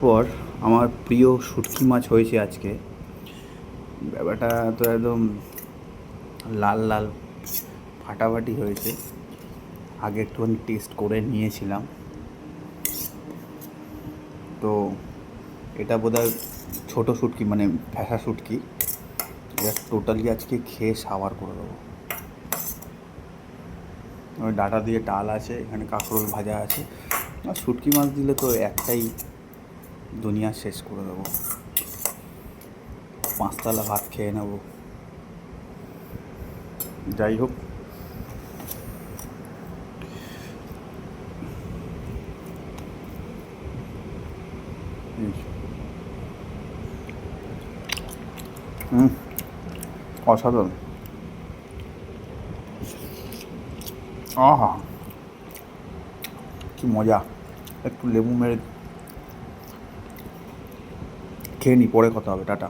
পর আমার প্রিয় শুটকি মাছ হয়েছে আজকে। ব্যাপারটা তো একদম লাল লাল ফাটাফাটি হয়েছে। আগে একটুখানি টেস্ট করে নিয়েছিলাম, তো এটা বোধহয় ছোটো শুটকি, মানে ফ্যাসা শুটকি। এটা টোটালি আজকে খেয়ে সাবার করে দেবো। ওই ডাটা দিয়ে ডাল আছে, এখানে কাঁকরোল ভাজা আছে, আর শুটকি মাছ দিলে তো একটাই দুনিয়া শেষ করে দেবো। 5 থালা ভাত খেয়ে নেব। যাই হোক, অসাধারণ। আহা, কি মজা! একটু লেবু মেরে খেয়ে নি, পরে কথা হবে। টাটা।